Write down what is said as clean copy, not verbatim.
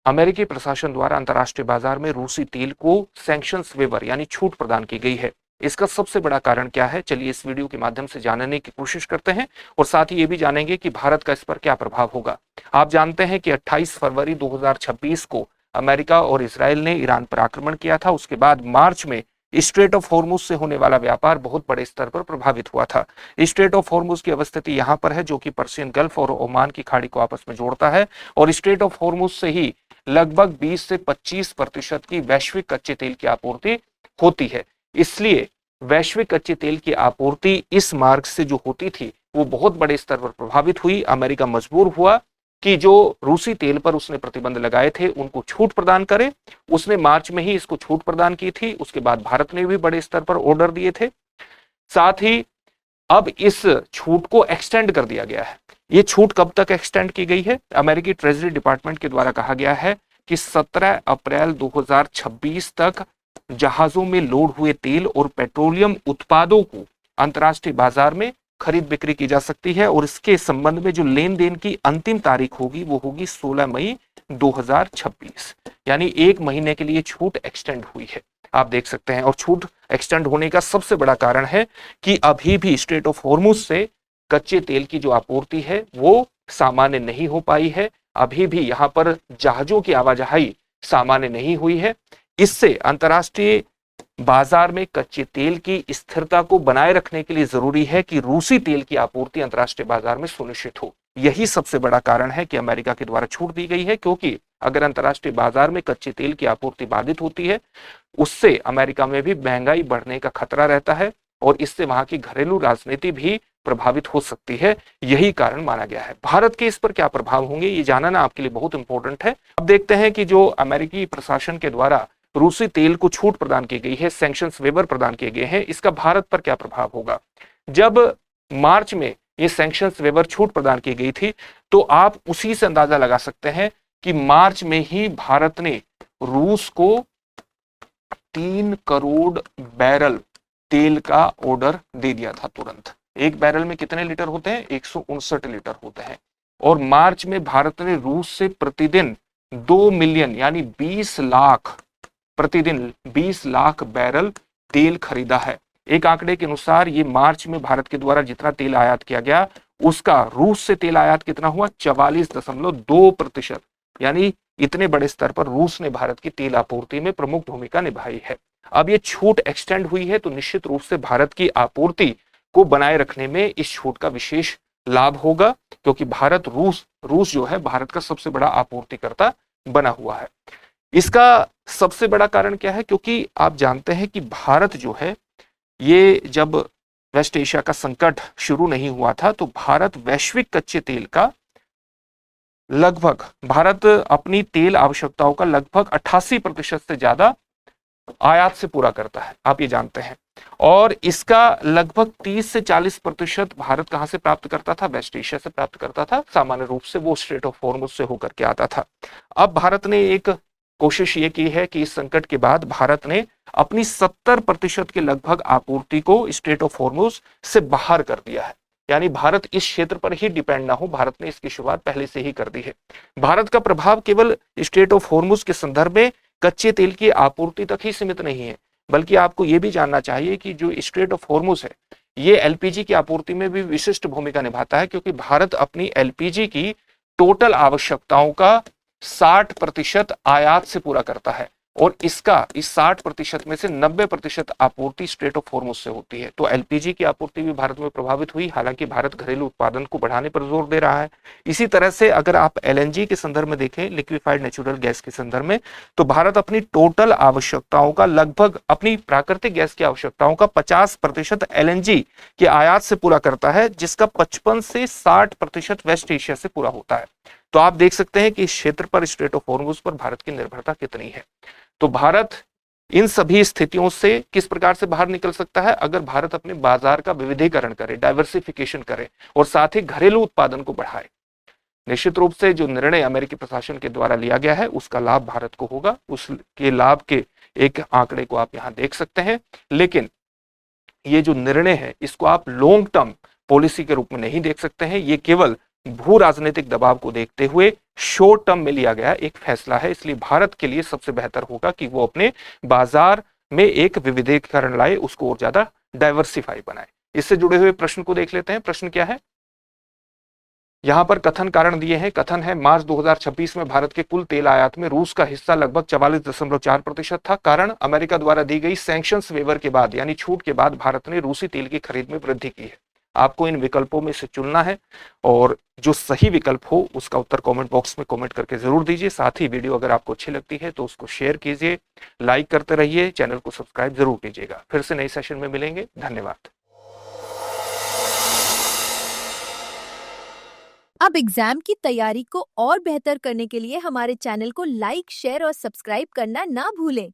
अमेरिकी प्रशासन द्वारा अंतर्राष्ट्रीय बाजार में रूसी तेल को सैंक्शंस वेवर यानी छूट प्रदान की गई है। इसका सबसे बड़ा कारण क्या है, चलिए इस वीडियो के माध्यम से जानने की कोशिश करते हैं और साथ ही ये भी जानेंगे कि भारत का इस पर क्या प्रभाव होगा। आप जानते हैं कि 28 फरवरी 2026 को अमेरिका और इसराइल ने ईरान पर आक्रमण किया था। उसके बाद मार्च में स्ट्रेट ऑफ हॉर्मुज से होने वाला व्यापार बहुत बड़े स्तर पर प्रभावित हुआ था। स्ट्रेट ऑफ हॉर्मुज की अवस्थिति यहां पर है, जो कि पर्शियन गल्फ और ओमान की खाड़ी को आपस में जोड़ता है, और स्ट्रेट ऑफ हॉर्मुज से ही लगभग 20 से 25% की वैश्विक कच्चे तेल की आपूर्ति होती है। इसलिए वैश्विक कच्चे तेल की आपूर्ति इस मार्ग से जो होती थी वो बहुत बड़े स्तर पर प्रभावित हुई। अमेरिका मजबूर हुआ कि जो रूसी तेल पर उसने प्रतिबंध लगाए थे उनको छूट प्रदान करे। उसने मार्च में ही इसको छूट प्रदान की थी। उसके बाद भारत ने भी बड़े स्तर पर ऑर्डर दिए थे। साथ ही अब इस छूट को एक्सटेंड कर दिया गया है। ये छूट कब तक एक्सटेंड की गई है? अमेरिकी ट्रेजरी डिपार्टमेंट के द्वारा कहा गया है कि 17 अप्रैल 2026 तक जहाजों में लोड हुए तेल और पेट्रोलियम उत्पादों को अंतर्राष्ट्रीय बाजार में खरीद बिक्री की जा सकती है, और इसके संबंध में जो लेन देन की अंतिम तारीख होगी वो होगी 16 मई 2026। यानी 1 महीने के लिए छूट एक्सटेंड हुई है, आप देख सकते हैं। और छूट एक्सटेंड होने का सबसे बड़ा कारण है कि अभी भी स्ट्रेट ऑफ हॉर्मुज से कच्चे तेल की जो आपूर्ति है वो सामान्य नहीं हो पाई है। अभी भी यहां पर जहाजों की आवाजाही सामान्य नहीं हुई है। इससे अंतर्राष्ट्रीय बाजार में कच्चे तेल की स्थिरता को बनाए रखने के लिए जरूरी है कि रूसी तेल की आपूर्ति अंतर्राष्ट्रीय बाजार में सुनिश्चित हो। यही सबसे बड़ा कारण है कि अमेरिका के द्वारा छूट दी गई है, क्योंकि अगर अंतर्राष्ट्रीय बाजार में कच्चे तेल की आपूर्ति बाधित होती है उससे अमेरिका में भी महंगाई बढ़ने का खतरा रहता है, और इससे वहां की घरेलू राजनीति भी प्रभावित हो सकती है। यही कारण माना गया है। भारत के इस पर क्या प्रभाव होंगे ये जानना आपके लिए बहुत इंपॉर्टेंट है। अब देखते हैं कि जो अमेरिकी प्रशासन के द्वारा रूसी तेल को छूट प्रदान की गई है, सैंक्शंस वेवर प्रदान किए गए हैं, इसका भारत पर क्या प्रभाव होगा। जब मार्च में ये सैंक्शंस वेवर छूट प्रदान की गई थी तो आप उसी से अंदाजा लगा सकते हैं कि मार्च में ही भारत ने रूस को 3 करोड़ बैरल तेल का ऑर्डर दे दिया था तुरंत। एक बैरल में कितने लीटर होते हैं? 159 लीटर होते हैं। और मार्च में भारत ने रूस से प्रतिदिन 2 मिलियन यानी 20 लाख प्रतिदिन 20 लाख बैरल तेल खरीदा है। एक आंकड़े के अनुसार ये मार्च में भारत के द्वारा जितना तेल आयात किया गया उसका रूस से तेल आयात कितना हुआ? 44.2%। यानी इतने बड़े स्तर पर रूस ने भारत की तेल आपूर्ति में प्रमुख भूमिका निभाई है। अब ये छूट एक्सटेंड हुई है तो निश्चित रूप से भारत की आपूर्ति को बनाए रखने में इस छूट का विशेष लाभ होगा, क्योंकि रूस जो है भारत का सबसे बड़ा आपूर्तिकर्ता बना हुआ है। इसका सबसे बड़ा कारण क्या है? क्योंकि आप जानते हैं कि भारत जो है ये जब वेस्ट एशिया का संकट शुरू नहीं हुआ था तो भारत वैश्विक कच्चे तेल का भारत अपनी तेल आवश्यकताओं का लगभग 88% से ज्यादा आयात से पूरा करता है, आप ये जानते हैं। और इसका लगभग 30 से 40% भारत कहां से प्राप्त करता था? वेस्ट एशिया से प्राप्त करता था। सामान्य रूप से वो स्ट्रेट ऑफ हॉर्मुज से होकर के आता था। अब भारत ने एक कोशिश ये की है कि इस संकट के बाद भारत ने अपनी 70% के लगभग आपूर्ति को स्ट्रेट ऑफ हॉर्मुज से बाहर कर दिया है। यानी भारत इस क्षेत्र पर ही डिपेंड ना हो, भारत ने इसकी शुरुआत पहले से ही कर दी है। भारत का प्रभाव केवल स्ट्रेट ऑफ हॉर्मुज के संदर्भ में कच्चे तेल की आपूर्ति तक ही सीमित नहीं है, बल्कि आपको यह भी जानना चाहिए कि जो स्ट्रेट ऑफ हॉर्मुज है ये एलपीजी की आपूर्ति में भी विशिष्ट भूमिका निभाता है, क्योंकि भारत अपनी एलपीजी की टोटल आवश्यकताओं का 60% आयात से पूरा करता है, और इसका इस 60% में से 90% आपूर्ति स्ट्रेट ऑफ हॉर्मुज से होती है। तो एलपीजी की आपूर्ति भी भारत में प्रभावित हुई। हालांकि भारत घरेलू उत्पादन को बढ़ाने पर जोर दे रहा है। इसी तरह से अगर आप एलएनजी के संदर्भ में देखें, लिक्विफाइड नेचुरल गैस के संदर्भ में, तो भारत अपनी टोटल आवश्यकताओं का लगभग अपनी प्राकृतिक गैस की आवश्यकताओं का 50% एलएनजी के आयात से पूरा करता है, जिसका 55 से 60% वेस्ट एशिया से पूरा होता है। तो आप देख सकते हैं कि इस क्षेत्र पर स्ट्रेट ऑफ हॉर्मुज पर भारत की निर्भरता कितनी है। तो भारत इन सभी स्थितियों से किस प्रकार से बाहर निकल सकता है? अगर भारत अपने बाजार का विविधीकरण करे, डाइवर्सिफिकेशन करे और साथ ही घरेलू उत्पादन को बढ़ाए। निश्चित रूप से जो निर्णय अमेरिकी प्रशासन के द्वारा लिया गया है उसका लाभ भारत को होगा। उसके लाभ के एक आंकड़े को आप यहां देख सकते हैं। लेकिन ये जो निर्णय है इसको आप लॉन्ग टर्म पॉलिसी के रूप में नहीं देख सकते हैं। ये केवल भू राजनीतिक दबाव को देखते हुए शॉर्ट टर्म में लिया गया एक फैसला है, इसलिए भारत के लिए सबसे बेहतर होगा कि वो अपने बाजार में एक विविधीकरण लाए, उसको और ज्यादा डाइवर्सिफाई बनाए। इससे जुड़े हुए प्रश्न को देख लेते हैं। प्रश्न क्या है, यहां पर कथन कारण दिए हैं। कथन है मार्च 2026 में भारत के कुल तेल आयात में रूस का हिस्सा लगभग 44.4% था। कारण अमेरिका द्वारा दी गई सैंक्शंस वेवर के बाद यानी छूट के बाद भारत ने रूसी तेल की खरीद में वृद्धि की है। आपको इन विकल्पों में से चुनना है और जो सही विकल्प हो उसका उत्तर कमेंट बॉक्स में कमेंट करके जरूर दीजिए। साथ ही वीडियो अगर आपको अच्छी लगती है तो उसको शेयर कीजिए, लाइक करते रहिए, चैनल को सब्सक्राइब जरूर कीजिएगा। फिर से नए सेशन में मिलेंगे, धन्यवाद। अब एग्जाम की तैयारी को और बेहतर करने के लिए हमारे चैनल को लाइक, शेयर और सब्सक्राइब करना ना भूलें।